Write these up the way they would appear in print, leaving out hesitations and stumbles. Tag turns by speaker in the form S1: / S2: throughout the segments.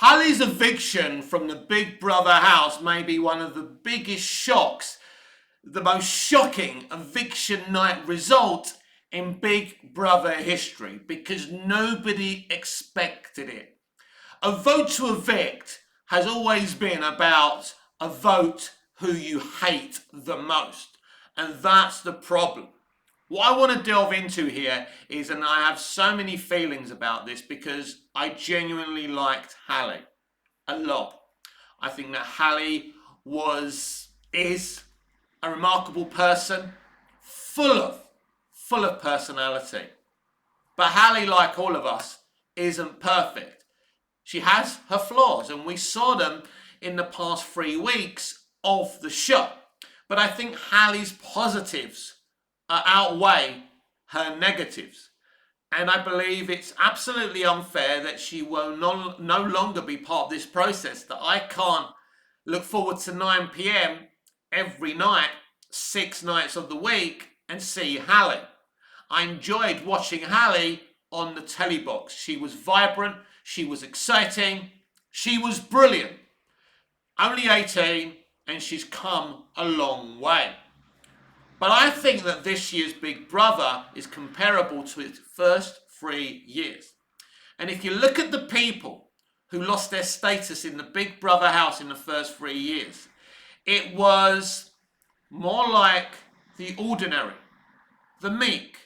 S1: Hallie's eviction from the Big Brother house may be one of the biggest shocks, the most shocking eviction night result in Big Brother history, because nobody expected it. A vote to evict has always been about a vote who you hate the most, and that's the problem. What I want to delve into here is, and I have so many feelings about this because I genuinely liked Hallie a lot. I think that Hallie is a remarkable person, full of personality. But Hallie, like all of us, isn't perfect. She has her flaws, and we saw them in the past 3 weeks of the show. But I think Hallie's positives outweigh her negatives. And I believe it's absolutely unfair that she will no longer be part of this process, that I can't look forward to 9 p.m. every night, 6 nights of the week, and see Hallie. I enjoyed watching Hallie on the telly box. She was vibrant, she was exciting, she was brilliant. Only 18, and she's come a long way. But I think that this year's Big Brother is comparable to its first 3 years. And if you look at the people who lost their status in the Big Brother house in the first 3 years, it was more like the ordinary, the meek,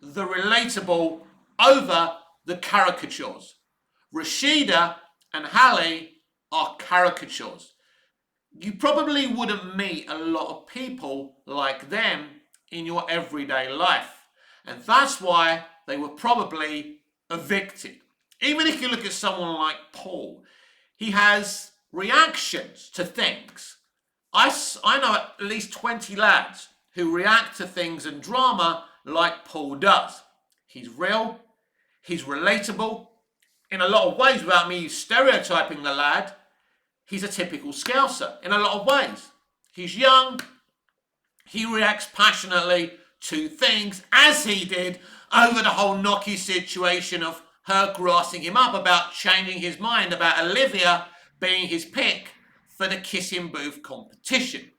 S1: the relatable over the caricatures. Rashida and Hallie are caricatures. You probably wouldn't meet a lot of people like them in your everyday life. And that's why they were probably evicted. Even if you look at someone like Paul, he has reactions to things. I know at least 20 lads who react to things and drama like Paul does. He's real, he's relatable. In a lot of ways, without me stereotyping the lad, he's a typical Scouser in a lot of ways. He's young, he reacts passionately to things, as he did over the whole Noki situation of her grassing him up about changing his mind about Olivia being his pick for the kissing booth competition.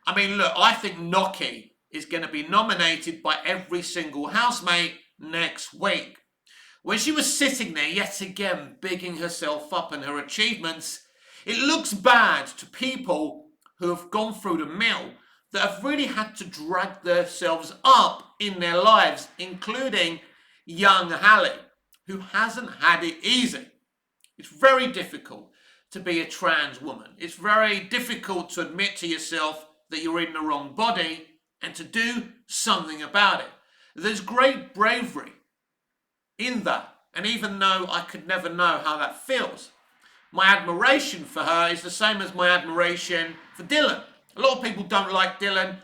S1: I mean, look, I think Noki is going to be nominated by every single housemate next week. When she was sitting there yet again bigging herself up and her achievements, it looks bad to people who have gone through the mill, that have really had to drag themselves up in their lives, including young Hallie, who hasn't had it easy. It's very difficult to be a trans woman. It's very difficult to admit to yourself that you're in the wrong body and to do something about it. There's great bravery in that. And even though I could never know how that feels, my admiration for her is the same as my admiration for Dylan. A lot of people don't like Dylan.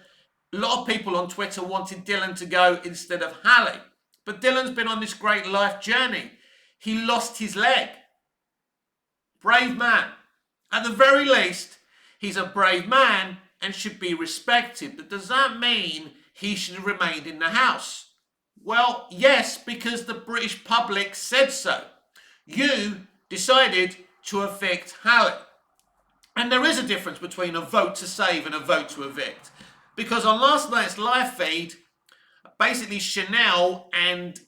S1: A lot of people on Twitter wanted Dylan to go instead of Hallie. But Dylan's been on this great life journey. He lost his leg. Brave man. At the very least, he's a brave man and should be respected. But does that mean he should have remained in the house? Well, yes, because the British public said so. You decided to evict Hallie. And there is a difference between a vote to save and a vote to evict. Because on last night's live feed, basically Chanel and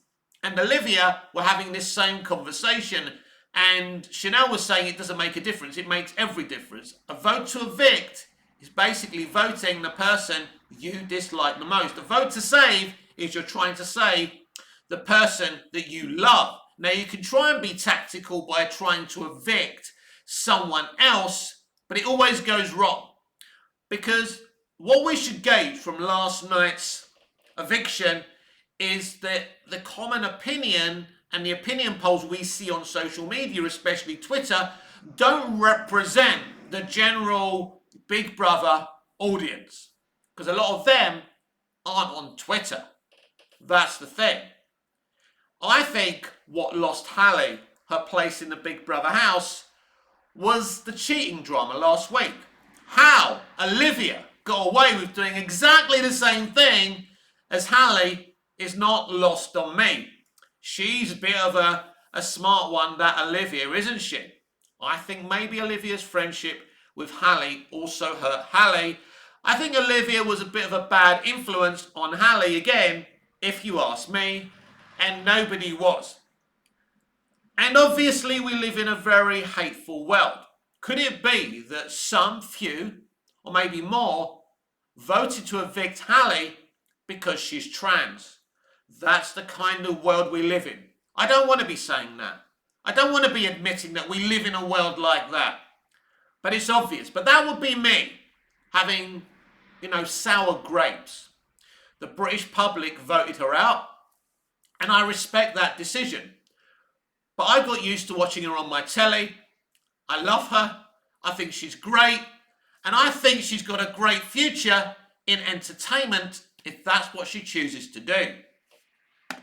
S1: Olivia were having this same conversation. And Chanel was saying it doesn't make a difference. It makes every difference. A vote to evict is basically voting the person you dislike the most. A vote to save is you're trying to save the person that you love. Now, you can try and be tactical by trying to evict someone else, but it always goes wrong. Because what we should gauge from last night's eviction is that the common opinion and the opinion polls we see on social media, especially Twitter, don't represent the general Big Brother audience. Because a lot of them aren't on Twitter. That's the thing. I think what lost Hallie her place in the Big Brother house was the cheating drama last week. How Olivia got away with doing exactly the same thing as Hallie is not lost on me. She's a bit of a smart one, that Olivia, isn't she? I think maybe Olivia's friendship with Hallie also hurt Hallie. I think Olivia was a bit of a bad influence on Hallie again, if you ask me, and nobody was. And obviously, we live in a very hateful world. Could it be that some few, or maybe more, voted to evict Hallie because she's trans? That's the kind of world we live in. I don't want to be saying that. I don't want to be admitting that we live in a world like that. But it's obvious. But that would be me having, sour grapes. The British public voted her out, and I respect that decision. But I got used to watching her on my telly. I love her. I think she's great. And I think she's got a great future in entertainment if that's what she chooses to do.